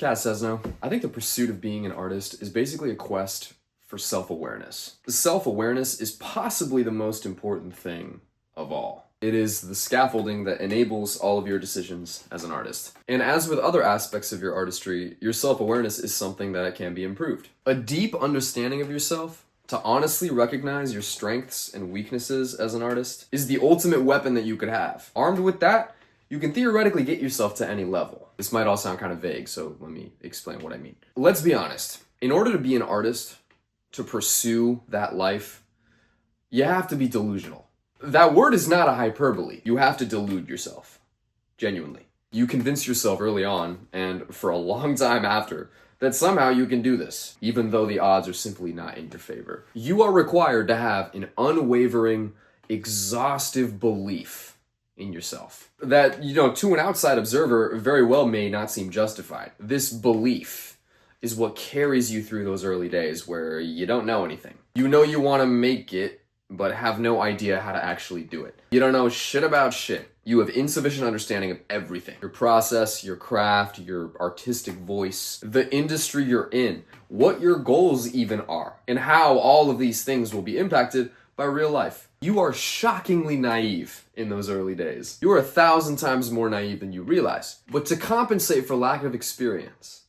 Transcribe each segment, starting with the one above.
Sezno. I think the pursuit of being an artist is basically a quest for self-awareness. The self-awareness is possibly the most important thing of all. It is the scaffolding that enables all of your decisions as an artist. And as with other aspects of your artistry, your self-awareness is something that can be improved. A deep understanding of yourself, to honestly recognize your strengths and weaknesses as an artist, is the ultimate weapon that you could have. Armed with that, you can theoretically get yourself to any level. This might all sound kind of vague, so let me explain what I mean. Let's be honest. In order to be an artist, to pursue that life, you have to be delusional. That word is not a hyperbole. You have to delude yourself. Genuinely. You convince yourself early on, and for a long time after, that somehow you can do this, even though the odds are simply not in your favor. You are required to have an unwavering, exhaustive belief in yourself that, to an outside observer, very well may not seem justified. This belief is what carries you through those early days where you don't know anything. You know you want to make it, but have no idea how to actually do it. You don't know shit about shit. You have insufficient understanding of everything. Your process, your craft, your artistic voice, the industry you're in, what your goals even are, and how all of these things will be impacted by real life. You are shockingly naive in those early days. You are 1,000 times more naive than you realize. But to compensate for lack of experience,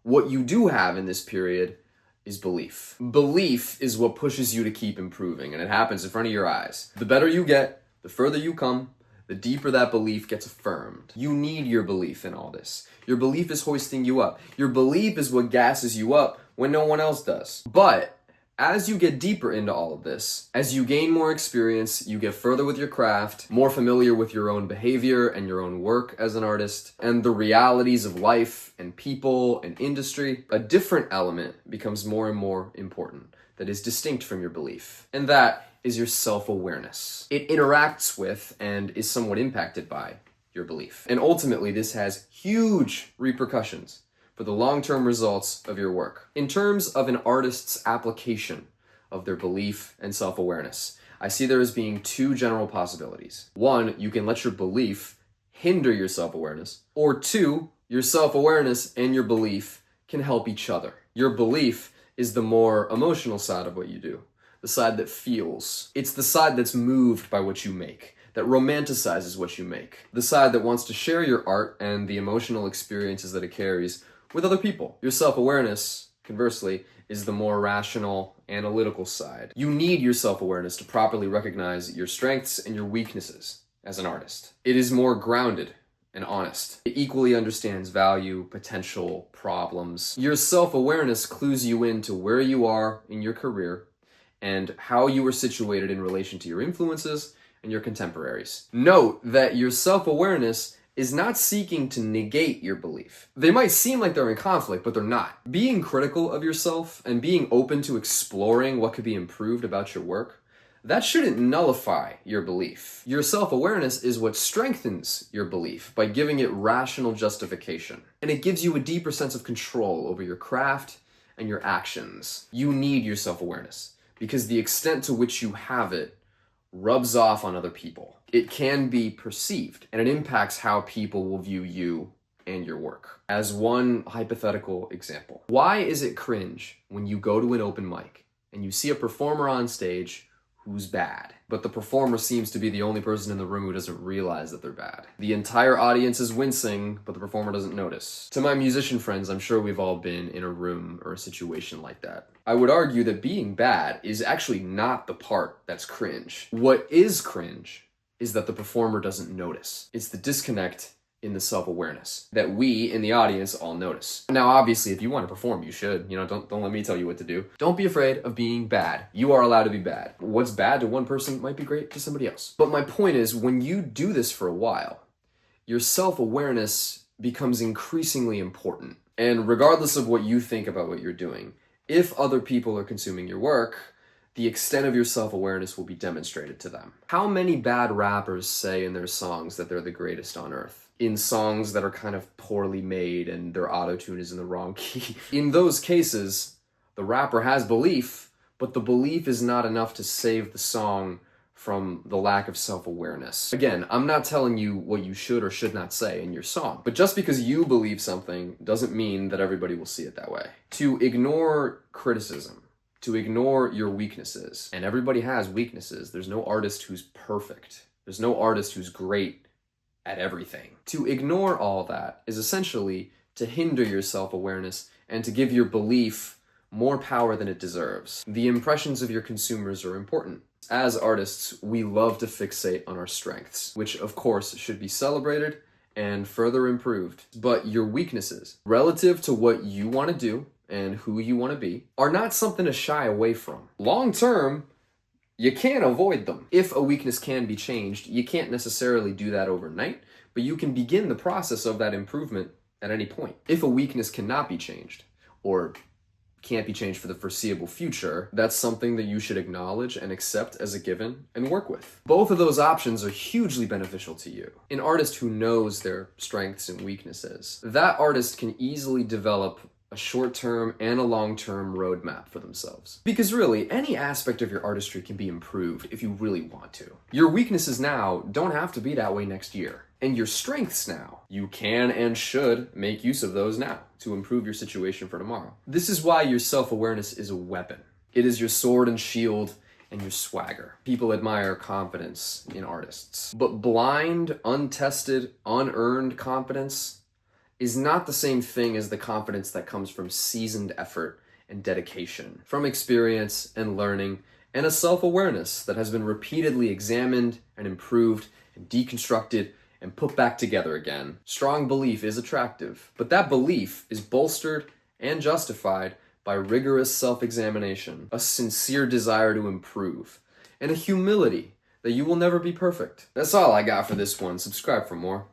what you do have in this period is belief. Belief is what pushes you to keep improving, and it happens in front of your eyes. The better you get, the further you come, the deeper that belief gets affirmed. You need your belief in all this. Your belief is hoisting you up. Your belief is what gasses you up when no one else does. But as you get deeper into all of this, as you gain more experience, you get further with your craft, more familiar with your own behavior and your own work as an artist, and the realities of life and people and industry, a different element becomes more and more important that is distinct from your belief. And that is your self-awareness. It interacts with and is somewhat impacted by your belief. And ultimately, this has huge repercussions for the long-term results of your work. In terms of an artist's application of their belief and self-awareness, I see there as being two general possibilities. One, you can let your belief hinder your self-awareness, or two, your self-awareness and your belief can help each other. Your belief is the more emotional side of what you do, the side that feels. It's the side that's moved by what you make, that romanticizes what you make, the side that wants to share your art and the emotional experiences that it carries with other people. Your self-awareness, conversely, is the more rational, analytical side. You need your self-awareness to properly recognize your strengths and your weaknesses as an artist. It is more grounded and honest. It equally understands value, potential, problems. Your self-awareness clues you into where you are in your career and how you are situated in relation to your influences and your contemporaries. Note that your self-awareness is not seeking to negate your belief. They might seem like they're in conflict, but they're not. Being critical of yourself and being open to exploring what could be improved about your work, that shouldn't nullify your belief. Your self-awareness is what strengthens your belief by giving it rational justification. And it gives you a deeper sense of control over your craft and your actions. You need your self-awareness because the extent to which you have it rubs off on other people. It can be perceived, and it impacts how people will view you and your work. As one hypothetical example, why is it cringe when you go to an open mic and you see a performer on stage who's bad, but the performer seems to be the only person in the room who doesn't realize that they're bad? The entire audience is wincing, but the performer doesn't notice. To my musician friends, I'm sure we've all been in a room or a situation like that. I would argue that being bad is actually not the part that's cringe. What is cringe is that the performer doesn't notice. It's the disconnect in the self-awareness that we in the audience all notice. Now, obviously, if you want to perform, you should. Don't let me tell you what to do. Don't be afraid of being bad. You are allowed to be bad. What's bad to one person might be great to somebody else. But my point is, when you do this for a while, your self-awareness becomes increasingly important. And regardless of what you think about what you're doing, if other people are consuming your work, the extent of your self-awareness will be demonstrated to them. How many bad rappers say in their songs that they're the greatest on earth? In songs that are kind of poorly made and their auto-tune is in the wrong key. In those cases, the rapper has belief, but the belief is not enough to save the song from the lack of self-awareness. Again, I'm not telling you what you should or should not say in your song, but just because you believe something doesn't mean that everybody will see it that way. To ignore criticism, to ignore your weaknesses, and everybody has weaknesses. There's no artist who's perfect. There's no artist who's great at everything. To ignore all that is essentially to hinder your self-awareness and to give your belief more power than it deserves. The impressions of your consumers are important. As artists, we love to fixate on our strengths, which of course should be celebrated and further improved. But your weaknesses, relative to what you want to do and who you want to be, are not something to shy away from. Long term, you can't avoid them. If a weakness can be changed, you can't necessarily do that overnight, but you can begin the process of that improvement at any point. If a weakness cannot be changed, or can't be changed for the foreseeable future, that's something that you should acknowledge and accept as a given and work with. Both of those options are hugely beneficial to you. An artist who knows their strengths and weaknesses, that artist can easily develop a short-term and a long-term roadmap for themselves. Because really, any aspect of your artistry can be improved if you really want to. Your weaknesses now don't have to be that way next year. And your strengths now, you can and should make use of those now to improve your situation for tomorrow. This is why your self-awareness is a weapon. It is your sword and shield and your swagger. People admire confidence in artists. But blind, untested, unearned confidence is not the same thing as the confidence that comes from seasoned effort and dedication, from experience and learning, and a self-awareness that has been repeatedly examined and improved and deconstructed and put back together again. Strong belief is attractive, but that belief is bolstered and justified by rigorous self-examination, a sincere desire to improve, and a humility that you will never be perfect. That's all I got for this one. Subscribe for more.